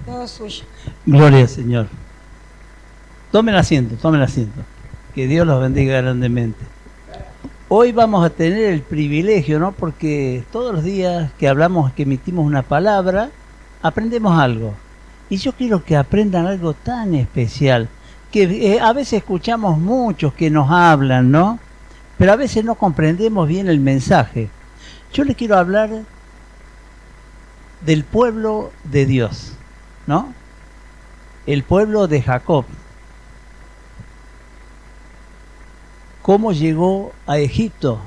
Todo suyo. Gloria al Señor. Tomen asiento, tomen asiento. Que Dios los bendiga grandemente. Hoy vamos a tener el privilegio, ¿no? Porque todos los días que hablamos, que emitimos una palabra, aprendemos algo. Y yo quiero que aprendan algo tan especial, que a veces escuchamos muchos que nos hablan, ¿no? Pero a veces no comprendemos bien el mensaje. Yo les quiero hablar del pueblo de Dios, ¿no? El pueblo de Jacob. ¿Cómo llegó a Egipto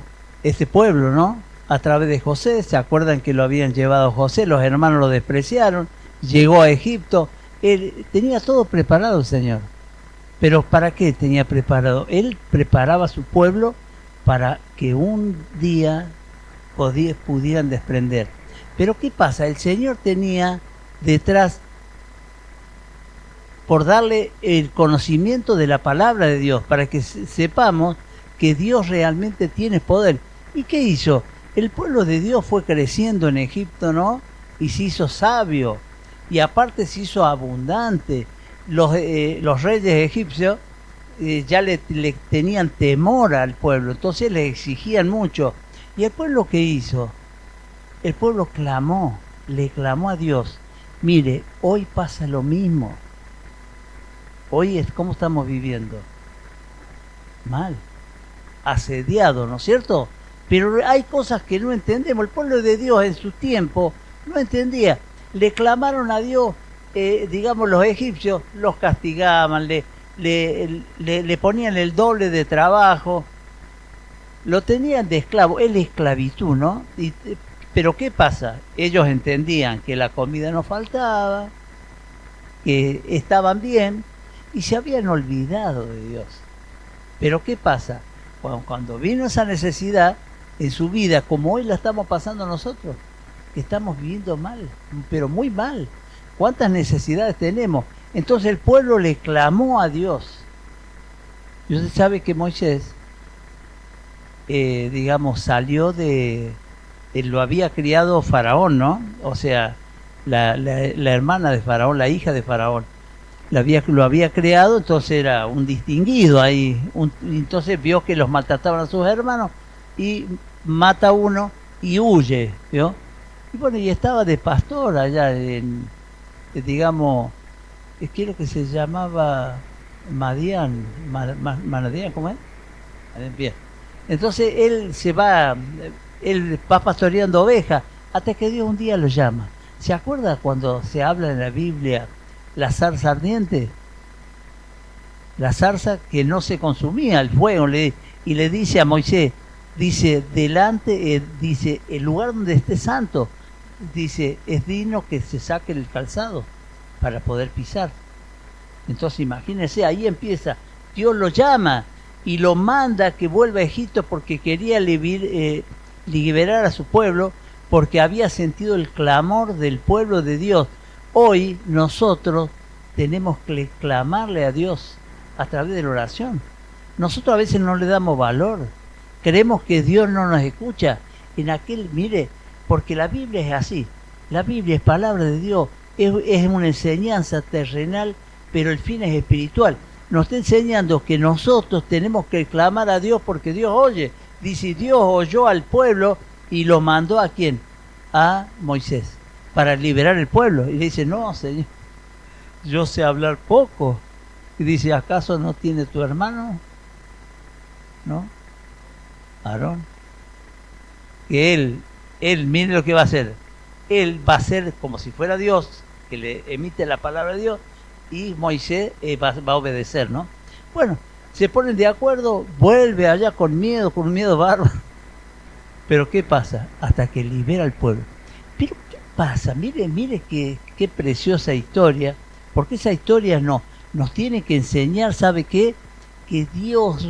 este pueblo, no? A través de José. ¿Se acuerdan que lo habían llevado a José? Los hermanos lo despreciaron. Llegó a Egipto. Él tenía todo preparado, el Señor. ¿Pero para qué tenía preparado? Él preparaba a su pueblo para que un día pudieran desprender. Pero ¿qué pasa? El Señor tenía detrás, por darle el conocimiento de la palabra de Dios, para que sepamos que Dios realmente tiene poder. ¿Y qué hizo? El pueblo de Dios fue creciendo en Egipto, ¿no? Y se hizo sabio. Y aparte se hizo abundante. Los reyes egipcios ya le tenían temor al pueblo. Entonces le exigían mucho. ¿Y el pueblo qué hizo? El pueblo clamó. Le clamó a Dios. Mire, hoy pasa lo mismo. Hoy es como estamos viviendo. Mal. Asediado, ¿no es cierto? Pero hay cosas que no entendemos. El pueblo de Dios en su tiempo no entendía. Le clamaron a Dios, digamos, los egipcios los castigaban, le ponían el doble de trabajo, lo tenían de esclavo. Es la esclavitud, ¿no? Pero ¿qué pasa? Ellos entendían que la comida no faltaba, que estaban bien y se habían olvidado de Dios. Pero ¿qué pasa? Cuando vino esa necesidad en su vida, como hoy la estamos pasando nosotros, que estamos viviendo mal, pero muy mal. ¿Cuántas necesidades tenemos? Entonces el pueblo le clamó a Dios. Y usted sabe que Moisés, digamos, salió lo había criado Faraón, ¿no? O sea, la hermana de Faraón, la hija de Faraón. Lo había creado, entonces era un distinguido ahí. Entonces vio que los maltrataban a sus hermanos y mata a uno y huye, ¿vio? Y bueno, y estaba de pastor allá digamos, creo que se llamaba Madián, ¿cómo es? Bien. Entonces él va pastoreando ovejas, hasta que Dios un día lo llama. ¿Se acuerda cuando se habla en la Biblia la zarza ardiente? La zarza que no se consumía, el fuego, y le dice a Moisés, dice, dice, el lugar donde esté santo, dice, es digno que se saque el calzado para poder pisar. Entonces imagínense, ahí empieza, Dios lo llama y lo manda que vuelva a Egipto porque quería liberar a su pueblo, porque había sentido el clamor del pueblo de Dios. Hoy nosotros tenemos que clamarle a Dios a través de la oración. Nosotros a veces no le damos valor, creemos que Dios no nos escucha. Mire, porque la Biblia es así, la Biblia es palabra de Dios, es una enseñanza terrenal, pero el fin es espiritual. Nos está enseñando que nosotros tenemos que clamar a Dios porque Dios oye. Dice, Dios oyó al pueblo y lo mandó ¿a quién? A Moisés, para liberar el pueblo. Y le dice, no, Señor, yo sé hablar poco. Y dice, ¿acaso no tiene tu hermano? ¿No? Aarón. Que él, mire lo que va a hacer. Él va a ser como si fuera Dios, que le emite la palabra de Dios, y Moisés va a obedecer, ¿no? Bueno, se ponen de acuerdo, vuelve allá con miedo bárbaro. Pero ¿qué pasa? Hasta que libera al pueblo. Pero ¿qué pasa? Mire qué preciosa historia, porque esa historia nos tiene que enseñar, ¿sabe qué? Que Dios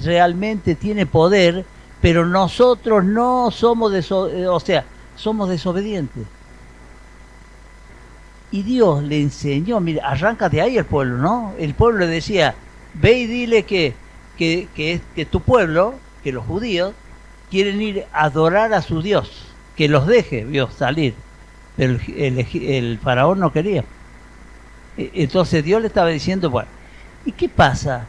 realmente tiene poder, pero nosotros no somos somos desobedientes. Y Dios le enseñó, mire, arranca de ahí el pueblo, ¿no? El pueblo le decía, ve y dile que tu pueblo, que los judíos, quieren ir a adorar a su Dios, que los deje, Dios, salir. Pero el faraón no quería. Entonces Dios le estaba diciendo, bueno, ¿y qué pasa?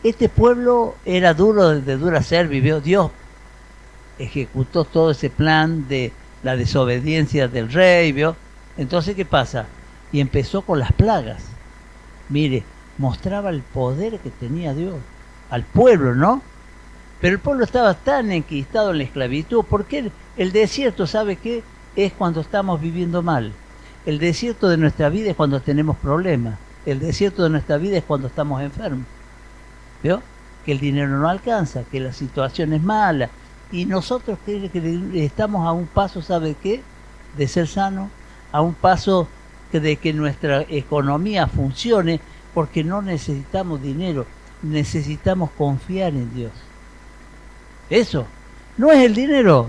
Este pueblo era duro, de dura cerviz, vivió Dios, ejecutó todo ese plan de la desobediencia del rey, ¿vio? Entonces, ¿qué pasa? Y empezó con las plagas. Mire, mostraba el poder que tenía Dios al pueblo, ¿no? Pero el pueblo estaba tan enquistado en la esclavitud, porque el desierto, ¿sabe qué? Es cuando estamos viviendo mal. El desierto de nuestra vida es cuando tenemos problemas. El desierto de nuestra vida es cuando estamos enfermos. ¿Vio? Que el dinero no alcanza, que la situación es mala. Y nosotros que estamos a un paso, ¿sabe qué? De ser sanos, a un paso de que nuestra economía funcione, porque no necesitamos dinero, necesitamos confiar en Dios. Eso, no es el dinero,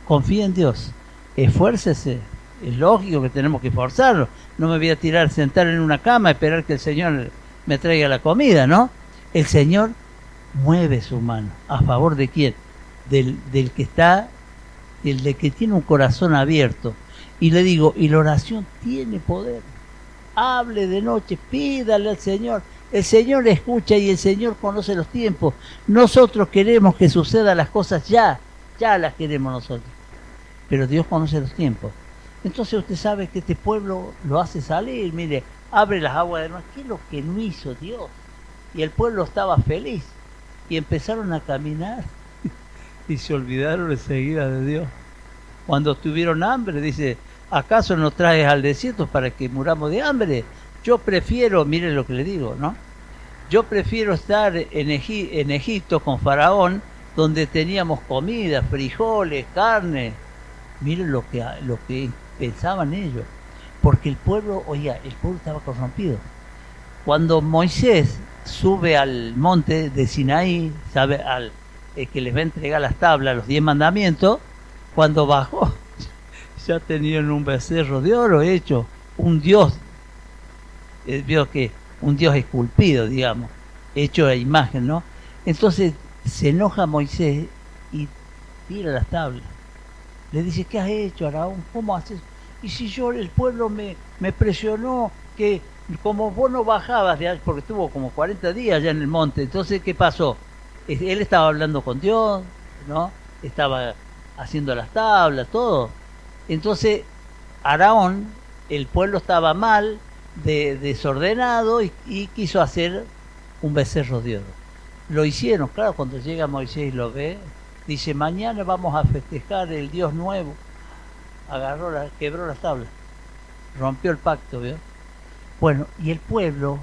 confía en Dios, esfuércese, es lógico que tenemos que esforzarnos, no me voy a tirar, sentar en una cama, esperar que el Señor me traiga la comida, ¿no? El Señor mueve su mano, ¿a favor de quién? Del que está, el de que tiene un corazón abierto. Y le digo, y la oración tiene poder. Hable de noche, pídale al Señor. El Señor escucha y el Señor conoce los tiempos. Nosotros queremos que sucedan las cosas ya las queremos nosotros. Pero Dios conoce los tiempos. Entonces usted sabe que este pueblo lo hace salir, mire, abre las aguas de mar. ¿Qué es lo que no hizo Dios? Y el pueblo estaba feliz. Y empezaron a caminar y se olvidaron enseguida de Dios. Cuando tuvieron hambre, dice, ¿acaso nos traes al desierto para que muramos de hambre? Yo prefiero, miren lo que le digo, ¿no? Yo prefiero estar en Egipto con Faraón, donde teníamos comida, frijoles, carne. Miren lo que pensaban ellos. Porque el pueblo, oiga, el pueblo estaba corrompido. Cuando Moisés sube al monte de Sinaí, sabe, que les va a entregar las tablas, los 10 mandamientos, cuando bajó, ya tenían un becerro de oro hecho, un dios, vio que un dios esculpido, digamos, hecho a imagen, ¿no? Entonces se enoja Moisés y tira las tablas. Le dice, ¿qué has hecho, Araón? ¿Cómo haces? Y si yo, el pueblo me presionó, que como vos no bajabas de ahí, porque estuvo como 40 días allá en el monte, entonces, ¿qué pasó? Él estaba hablando con Dios, ¿no? Estaba haciendo las tablas, todo. Entonces, Araón, el pueblo estaba mal, desordenado, y quiso hacer un becerro de oro. Lo hicieron, claro, cuando llega Moisés y lo ve, dice, mañana vamos a festejar el Dios nuevo. Quebró las tablas, rompió el pacto, ¿vio? Bueno, y el pueblo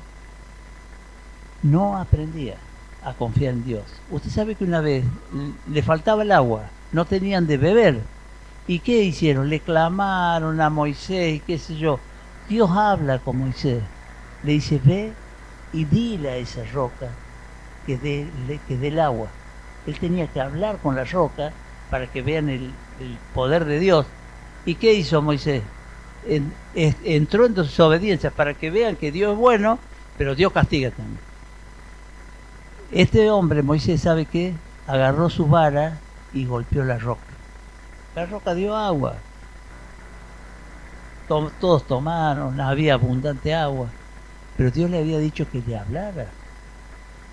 no aprendía a confiar en Dios. Usted sabe que una vez le faltaba el agua, no tenían de beber. ¿Y qué hicieron? Le clamaron a Moisés, qué sé yo. Dios habla con Moisés. Le dice, ve y dile a esa roca que dé el agua. Él tenía que hablar con la roca para que vean el poder de Dios. ¿Y qué hizo Moisés? Entró en desobediencia para que vean que Dios es bueno, pero Dios castiga también. Este hombre, Moisés, ¿sabe qué? Agarró su vara y golpeó la roca. La roca dio agua. Todos tomaron, había abundante agua. Pero Dios le había dicho que le hablara.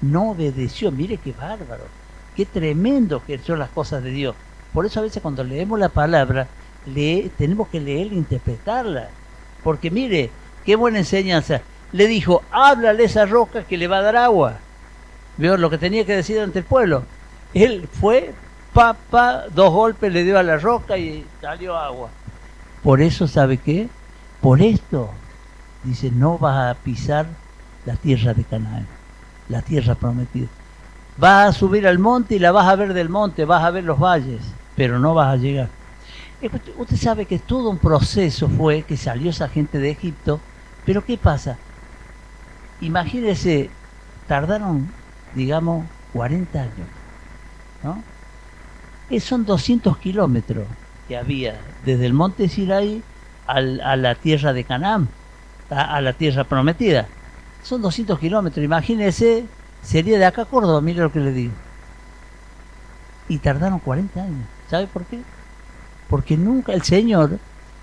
No obedeció. Mire qué bárbaro. Qué tremendo que son las cosas de Dios. Por eso a veces cuando leemos la palabra, tenemos que leer e interpretarla. Porque mire, qué buena enseñanza. Le dijo, háblale a esa roca que le va a dar agua. ¿Vio lo que tenía que decir ante el pueblo? Él fue, dos golpes le dio a la roca y salió agua. Por eso, ¿sabe qué? Por esto, dice, no vas a pisar la tierra de Canaán, la tierra prometida. Vas a subir al monte y la vas a ver del monte, vas a ver los valles, pero no vas a llegar. Usted sabe que todo un proceso fue que salió esa gente de Egipto, pero ¿qué pasa? Imagínense, tardaron, digamos, 40 años, ¿no? Son 200 kilómetros que había desde el monte Sinaí a la tierra de Canaán, a la tierra prometida. Son 200 kilómetros, imagínense, sería de acá a Córdoba, mire lo que le digo. Y tardaron 40 años. ¿Sabe por qué? Porque nunca el Señor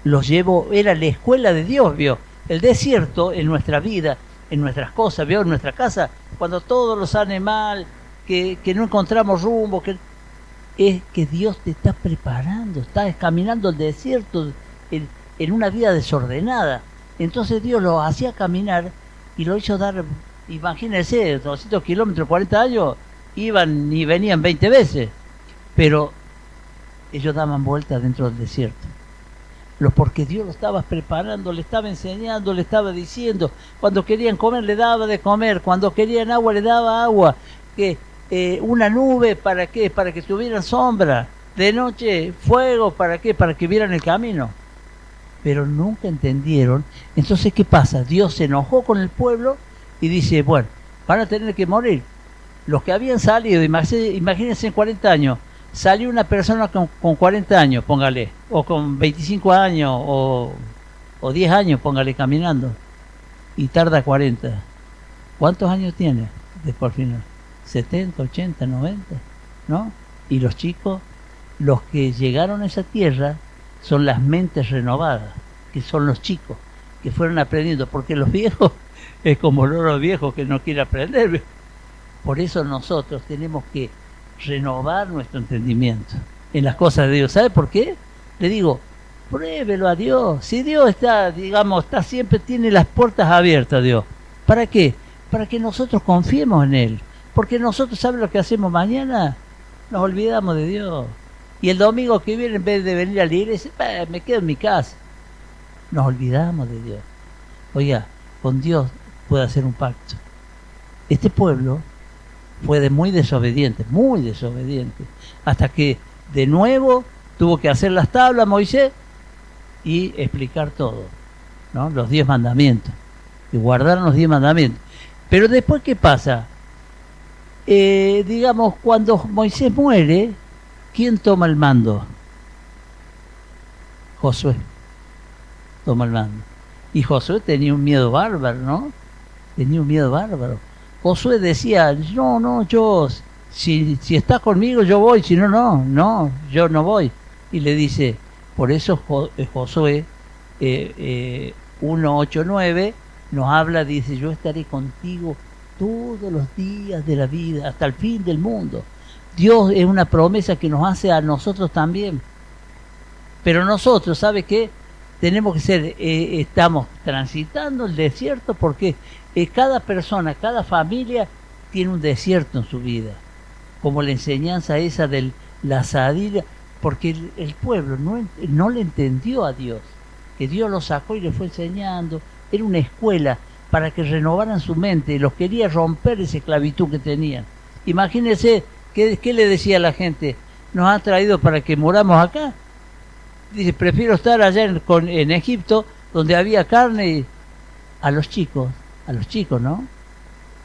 los llevó, era la escuela de Dios, vio. El desierto en nuestra vida, en nuestras cosas, ¿veo? En nuestra casa, cuando todo nos sale mal, que no encontramos rumbo, es que Dios te está preparando, estás caminando el desierto en una vida desordenada. Entonces Dios lo hacía caminar y lo hizo dar, imagínense, 200 kilómetros, 40 años, iban y venían 20 veces, pero ellos daban vueltas dentro del desierto. Porque Dios lo estaba preparando, le estaba enseñando, le estaba diciendo. Cuando querían comer le daba de comer, cuando querían agua le daba agua. Que una nube, ¿para qué? Para que tuvieran sombra. De noche, fuego, ¿para qué? Para que vieran el camino. Pero nunca entendieron. Entonces, ¿qué pasa? Dios se enojó con el pueblo y dice, bueno, van a tener que morir. Los que habían salido, imagínense en 40 años, salió una persona con 40 años, póngale, o con 25 años, o 10 años, póngale, caminando, y tarda 40. ¿Cuántos años tiene después al final? 70, 80, 90, ¿no? Y los chicos, los que llegaron a esa tierra, son las mentes renovadas, que son los chicos, que fueron aprendiendo, porque los viejos, es como los viejos que no quieren aprender. Por eso nosotros tenemos que renovar nuestro entendimiento en las cosas de Dios. ¿Sabe por qué? Le digo, pruébelo a Dios. Si Dios está, digamos, está siempre, tiene las puertas abiertas, Dios. ¿Para qué? Para que nosotros confiemos en Él. Porque nosotros, ¿saben lo que hacemos mañana? Nos olvidamos de Dios. Y el domingo que viene, en vez de venir a la iglesia, me quedo en mi casa. Nos olvidamos de Dios. Oiga, con Dios puede hacer un pacto. Este pueblo fue muy desobediente, hasta que de nuevo tuvo que hacer las tablas Moisés y explicar todo, ¿no? Los 10 mandamientos, y guardaron los 10 mandamientos. Pero después, ¿qué pasa? Digamos, cuando Moisés muere, ¿quién toma el mando? Josué toma el mando. Y Josué tenía un miedo bárbaro, ¿no? Tenía un miedo bárbaro. Josué decía, no, yo, si estás conmigo yo voy, si no, yo no voy. Y le dice, por eso Josué 1:8-9 nos habla, dice, yo estaré contigo todos los días de la vida, hasta el fin del mundo. Dios es una promesa que nos hace a nosotros también. Pero nosotros, ¿sabe qué? Tenemos que ser, estamos transitando el desierto porque cada persona, cada familia tiene un desierto en su vida. Como la enseñanza esa de la sadilla, porque el pueblo no le entendió a Dios, que Dios lo sacó y le fue enseñando. Era una escuela para que renovaran su mente, los quería romper esa esclavitud que tenían. Imagínense, ¿qué le decía a la gente? Nos ha traído para que moramos acá. Dice, prefiero estar allá en Egipto, donde había carne. Y a los chicos, ¿no?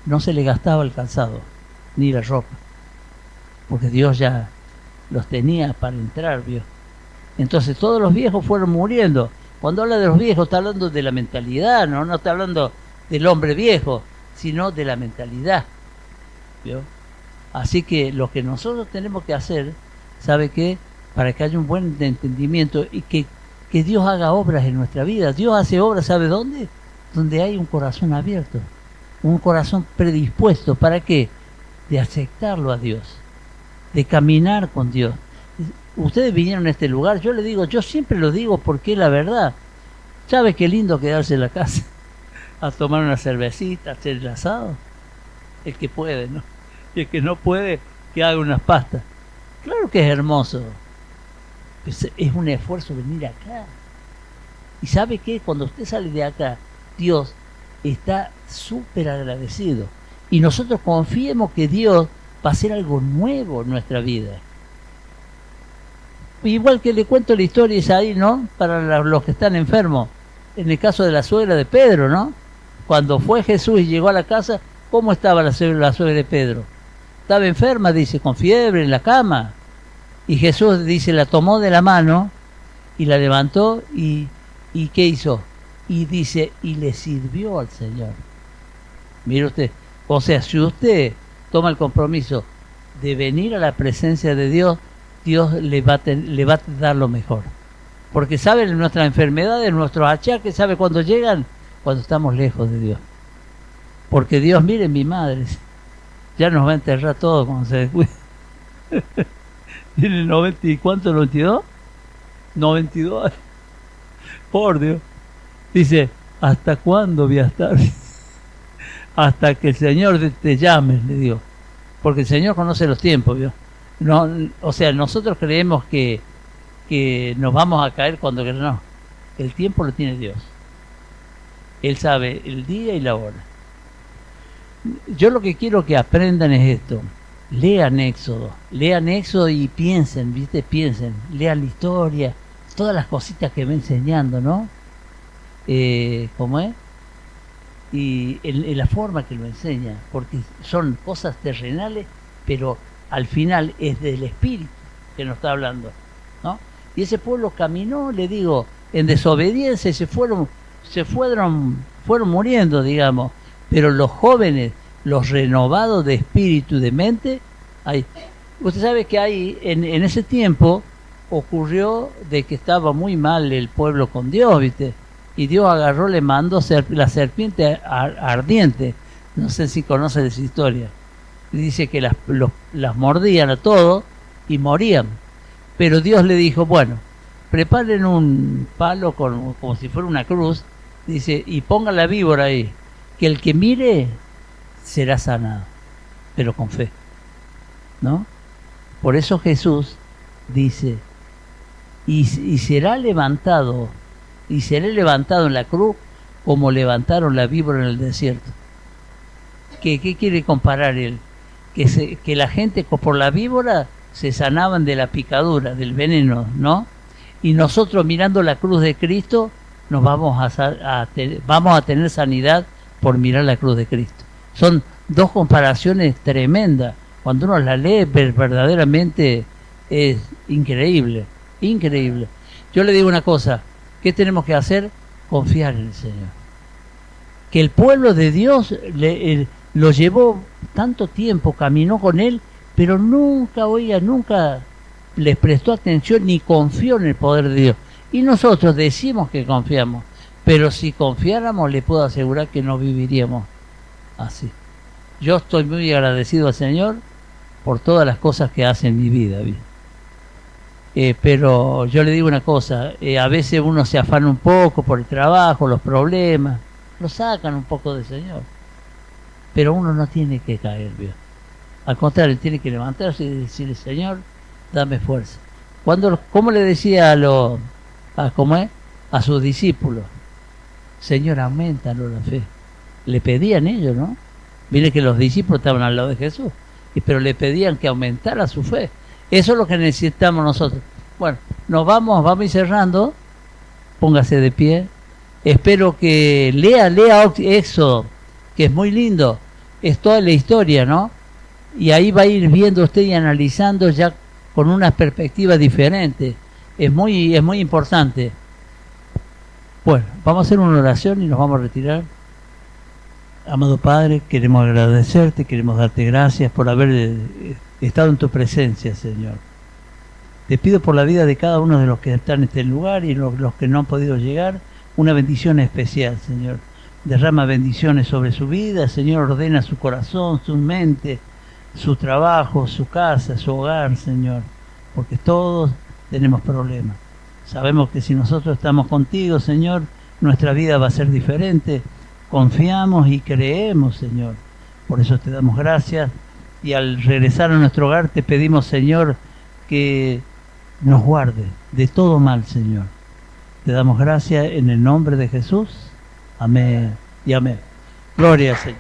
No se les gastaba el calzado, ni la ropa, porque Dios ya los tenía para entrar, ¿vio? Entonces todos los viejos fueron muriendo. Cuando habla de los viejos, está hablando de la mentalidad, no está hablando del hombre viejo, sino de la mentalidad, ¿vio? Así que lo que nosotros tenemos que hacer, ¿sabe qué? Para que haya un buen entendimiento y que Dios haga obras en nuestra vida. Dios hace obras, ¿sabe dónde? Donde hay un corazón abierto, un corazón predispuesto. ¿Para qué? De aceptarlo a Dios, de caminar con Dios. Ustedes vinieron a este lugar, yo le digo, yo siempre lo digo porque es la verdad. ¿Sabe qué lindo quedarse en la casa a tomar una cervecita, hacer el asado? El que puede, ¿no? Y el que no puede, que haga unas pastas. Claro que es hermoso. Es un esfuerzo venir acá. Y ¿sabe qué? Cuando usted sale de acá, Dios está súper agradecido. Y nosotros confiemos que Dios va a hacer algo nuevo en nuestra vida. Igual que le cuento la historia esa ahí, ¿no? Para los que están enfermos. En el caso de la suegra de Pedro, ¿no? Cuando fue Jesús y llegó a la casa, ¿cómo estaba la suegra de Pedro? Estaba enferma, dice, con fiebre, en la cama. Y Jesús, dice, la tomó de la mano y la levantó y ¿qué hizo? Y dice, y le sirvió al Señor. Mire usted, o sea, si usted toma el compromiso de venir a la presencia de Dios, Dios le va a dar lo mejor. Porque sabe nuestras enfermedades, nuestros achaques, sabe cuando llegan, cuando estamos lejos de Dios. Porque Dios, mire mi madre, ya nos va a enterrar todo cuando se descuide. Tiene 90 y cuánto, 92. 92 años. Por Dios. Dice, ¿hasta cuándo voy a estar? Hasta que el Señor te llame, le digo. Porque el Señor conoce los tiempos, ¿vio? No, o sea, nosotros creemos que nos vamos a caer cuando que no. El tiempo lo tiene Dios. Él sabe el día y la hora. Yo lo que quiero que aprendan es esto. Lean Éxodo y piensen, ¿viste? Piensen, lean la historia, todas las cositas que va enseñando, ¿no? ¿Cómo es? Y en la forma que lo enseña, porque son cosas terrenales, pero al final es del Espíritu que nos está hablando, ¿no? Y ese pueblo caminó, le digo, en desobediencia, y fueron muriendo, digamos, pero los jóvenes, los renovados de espíritu y de mente, usted sabe que hay en ese tiempo ocurrió de que estaba muy mal el pueblo con Dios, ¿viste? Y Dios agarró, le mandó la serpiente ardiente. No sé si conoce de esa historia. Dice que las mordían a todos y morían. Pero Dios le dijo, bueno, preparen un palo como si fuera una cruz, dice, y pongan la víbora ahí, que el que mire será sanado, pero con fe, ¿no? Por eso Jesús dice, y será levantado en la cruz como levantaron la víbora en el desierto. ¿Qué quiere comparar él? Que la gente por la víbora se sanaban de la picadura, del veneno, ¿no? Y nosotros mirando la cruz de Cristo nos vamos a tener sanidad por mirar la cruz de Cristo. Son dos comparaciones tremendas. Cuando uno las lee, verdaderamente es increíble, increíble. Yo le digo una cosa, ¿qué tenemos que hacer? Confiar en el Señor. Que el pueblo de Dios lo llevó tanto tiempo, caminó con Él, pero nunca les prestó atención ni confió en el poder de Dios. Y nosotros decimos que confiamos, pero si confiáramos, le puedo asegurar que no viviríamos así. Yo estoy muy agradecido al Señor por todas las cosas que hace en mi vida, pero yo le digo una cosa, a veces uno se afana un poco por el trabajo, los problemas, lo sacan un poco del Señor, pero uno no tiene que caer, ¿vio? Al contrario, tiene que levantarse y decirle, Señor, dame fuerza. ¿Cómo le decía a sus discípulos? Señor, aumentanos la fe. Le pedían ellos, ¿no? Mire que los discípulos estaban al lado de Jesús, pero le pedían que aumentara su fe. Eso es lo que necesitamos nosotros. Bueno, vamos a ir cerrando. Póngase de pie. Espero que lea Éxodo, que es muy lindo. Es toda la historia, ¿no? Y ahí va a ir viendo usted y analizando ya con una perspectiva diferente. Es muy importante. Bueno, vamos a hacer una oración y nos vamos a retirar. Amado Padre, queremos agradecerte, queremos darte gracias por haber estado en tu presencia, Señor. Te pido por la vida de cada uno de los que están en este lugar y los que no han podido llegar, una bendición especial, Señor. Derrama bendiciones sobre su vida, Señor, ordena su corazón, su mente, su trabajo, su casa, su hogar, Señor, porque todos tenemos problemas. Sabemos que si nosotros estamos contigo, Señor, nuestra vida va a ser diferente. Confiamos y creemos, Señor. Por eso te damos gracias y al regresar a nuestro hogar te pedimos, Señor, que nos guarde de todo mal, Señor. Te damos gracias en el nombre de Jesús. Amén y amén. Gloria al Señor.